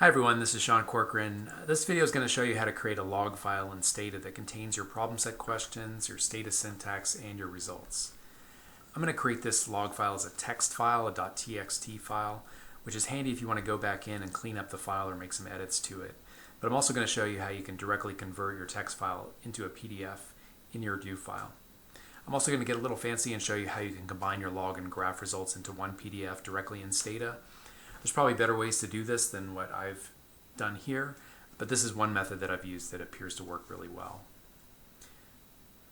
Hi everyone, this is Sean Corcoran. This video is going to show you how to create a log file in Stata that contains your problem set questions, your Stata syntax, and your results. I'm going to create this log file as a text file, a .txt file, which is handy if you want to go back in and clean up the file or make some edits to it. But I'm also going to show you how you can directly convert your text file into a PDF in your do file. I'm also going to get a little fancy and show you how you can combine your log and graph results into one PDF directly in Stata. There's probably better ways to do this than what I've done here, but this is one method that I've used that appears to work really well.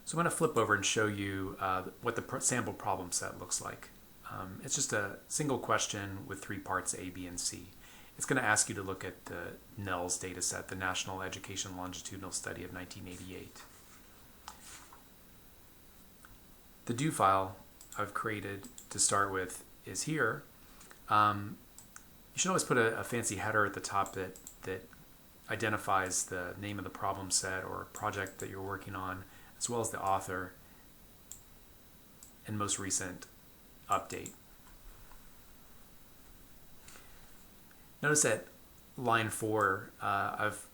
So I'm going to flip over and show you what the sample problem set looks like. It's just a single question with three parts, A, B, and C. It's going to ask you to look at the NELS data set, the National Education Longitudinal Study of 1988. The do file I've created to start with is here. You should always put a fancy header at the top that identifies the name of the problem set or project that you're working on, as well as the author and most recent update. Notice at line 4, I've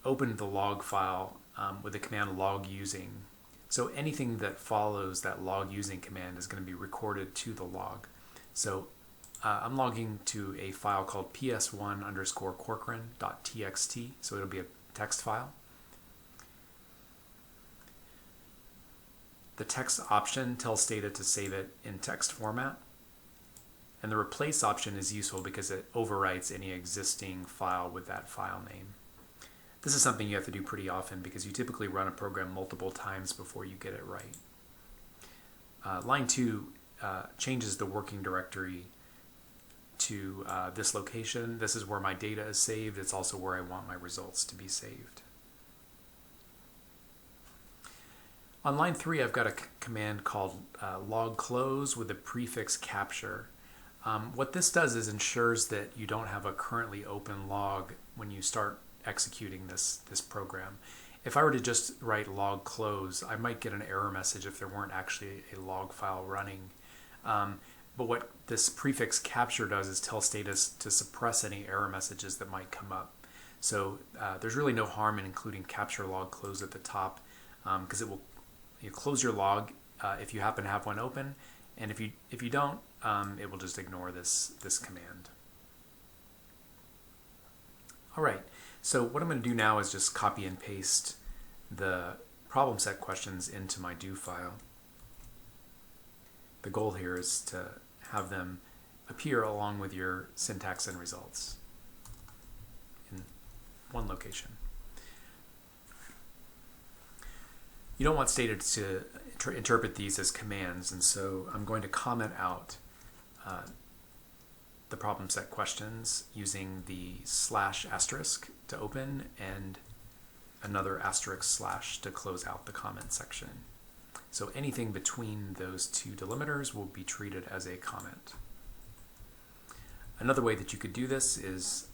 opened the log file with the command log using. So anything that follows that log using command is going to be recorded to the log. So I'm logging to a file called ps1_corcoran.txt, so it'll be a text file. The text option tells Stata to save it in text format, and the replace option is useful because it overwrites any existing file with that file name. This is something you have to do pretty often because you typically run a program multiple times before you get it right. Line 2 changes the working directory to this location. This is where my data is saved. It's also where I want my results to be saved. On line 3, I've got a command called log close with the prefix capture. What this does is ensures that you don't have a currently open log when you start executing this program. If I were to just write log close, I might get an error message if there weren't actually a log file running. But what this prefix capture does is tell Stata to suppress any error messages that might come up. So there's really no harm in including capture log close at the top because it will close your log if you happen to have one open, and if you don't, it will just ignore this command. All right, so what I'm going to do now is just copy and paste the problem set questions into my do file. The goal here is to have them appear along with your syntax and results in one location. You don't want Stata to interpret these as commands, and so I'm going to comment out the problem set questions using the /* to open and another */ to close out the comment section. So anything between those two delimiters will be treated as a comment. Another way that you could do this is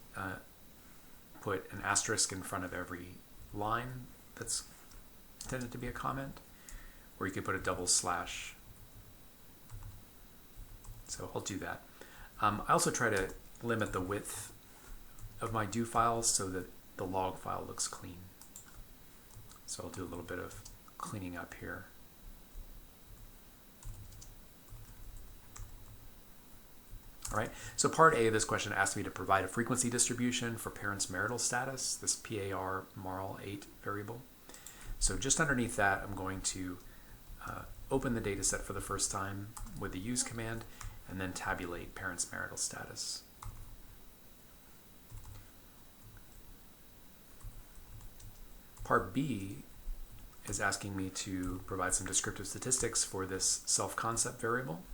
put an asterisk in front of every line that's intended to be a comment, or you could put a double slash. So I'll do that. I also try to limit the width of my do files so that the log file looks clean. So I'll do a little bit of cleaning up here. All right, so part A of this question asked me to provide a frequency distribution for parents' marital status, this PAR marl8 variable. So just underneath that, I'm going to open the data set for the first time with the use command and then tabulate parents' marital status. Part B is asking me to provide some descriptive statistics for this self-concept variable,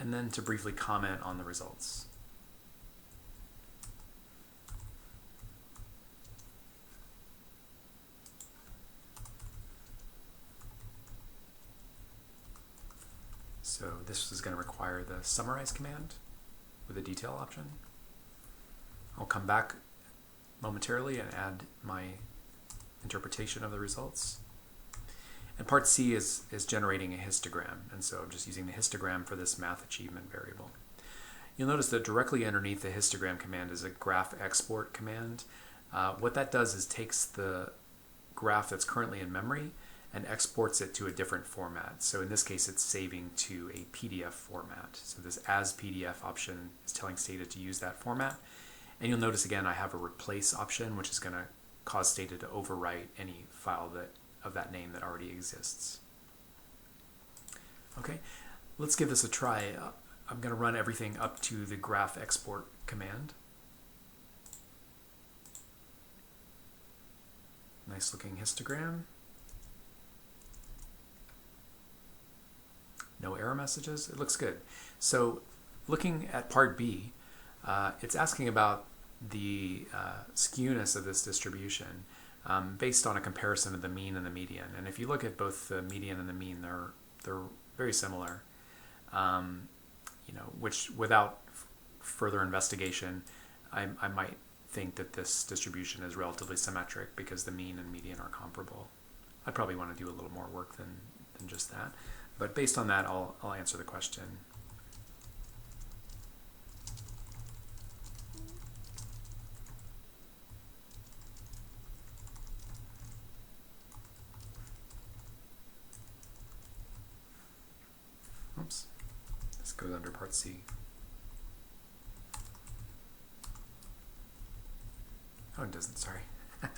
and then to briefly comment on the results. So this is going to require the summarize command with a detail option. I'll come back momentarily and add my interpretation of the results. And part C is generating a histogram, and so I'm just using the histogram for this math achievement variable. You'll notice that directly underneath the histogram command is a graph export command. What that does is takes the graph that's currently in memory and exports it to a different format. So in this case, it's saving to a PDF format. So this as PDF option is telling Stata to use that format. And you'll notice again, I have a replace option, which is going to cause Stata to overwrite any file of that name that already exists. Okay, let's give this a try. I'm going to run everything up to the graph export command. Nice looking histogram. No error messages. It looks good. So looking at part B, it's asking about the skewness of this distribution based on a comparison of the mean and the median. And if you look at both the median and the mean, they're very similar. Which without further investigation, I might think that this distribution is relatively symmetric because the mean and median are comparable. I'd probably want to do a little more work than just that. But based on that, I'll answer the question. Oops, this goes under part C. Oh, it doesn't, sorry. It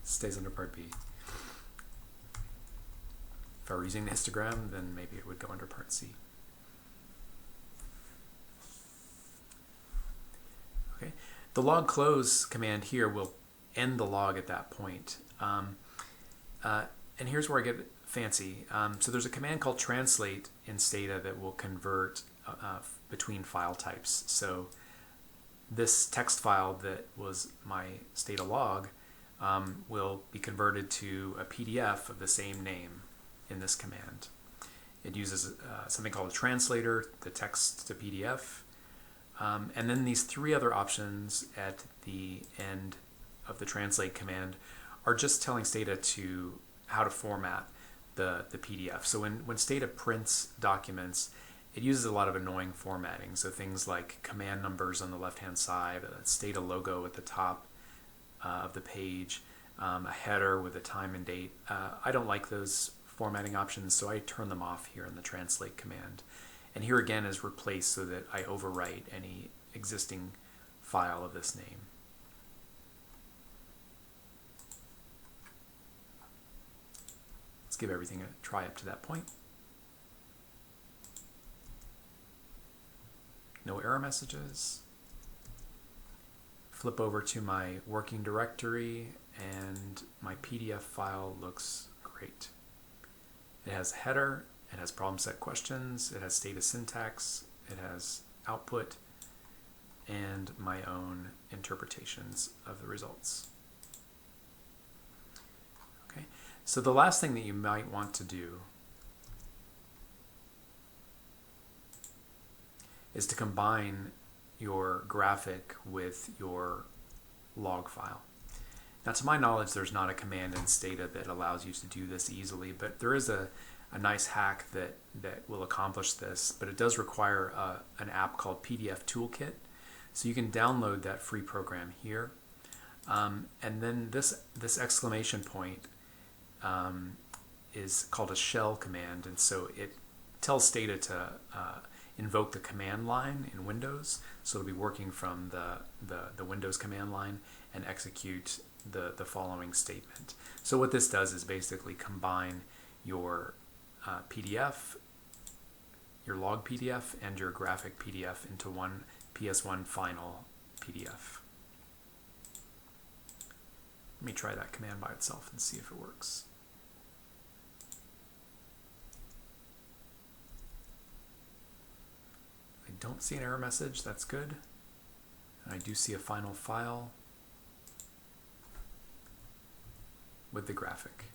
stays under part B. If I were using the histogram, then maybe it would go under part C. Okay, the log close command here will end the log at that point. And here's where I get fancy. So there's a command called translate in Stata that will convert between file types. So this text file that was my Stata log will be converted to a PDF of the same name in this command. It uses something called a translator, the text to PDF, and then these three other options at the end of the translate command are just telling Stata to how to format the PDF. So when Stata prints documents, it uses a lot of annoying formatting. So things like command numbers on the left-hand side, a Stata logo at the top of the page, a header with a time and date. I don't like those formatting options, so I turn them off here in the translate command. And here again is replace so that I overwrite any existing file of this name. Let's give everything a try up to that point. No error messages. Flip over to my working directory and my PDF file looks great. It has header, it has problem set questions, it has Stata syntax, it has output, and my own interpretations of the results. Okay, so the last thing that you might want to do is to combine your graphic with your log file. Now, to my knowledge, there's not a command in Stata that allows you to do this easily, but there is a nice hack that will accomplish this, but it does require an app called PDF Toolkit. So you can download that free program here. And then this exclamation point is called a shell command, and so it tells Stata to invoke the command line in Windows, so it'll be working from the Windows command line and execute the following statement. So what this does is basically combine your PDF, your log PDF, and your graphic PDF into one PS1 final PDF. Let me try that command by itself and see if it works. I don't see an error message, that's good. And I do see a final file with the graphic.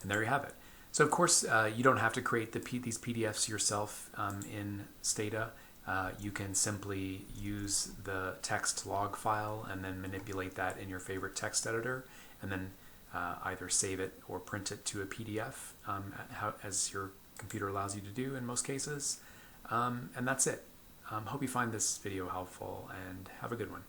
And there you have it. So of course, you don't have to create these PDFs yourself in Stata. You can simply use the text log file and then manipulate that in your favorite text editor, and then either save it or print it to a PDF as your computer allows you to do in most cases. And that's it. Hope you find this video helpful and have a good one.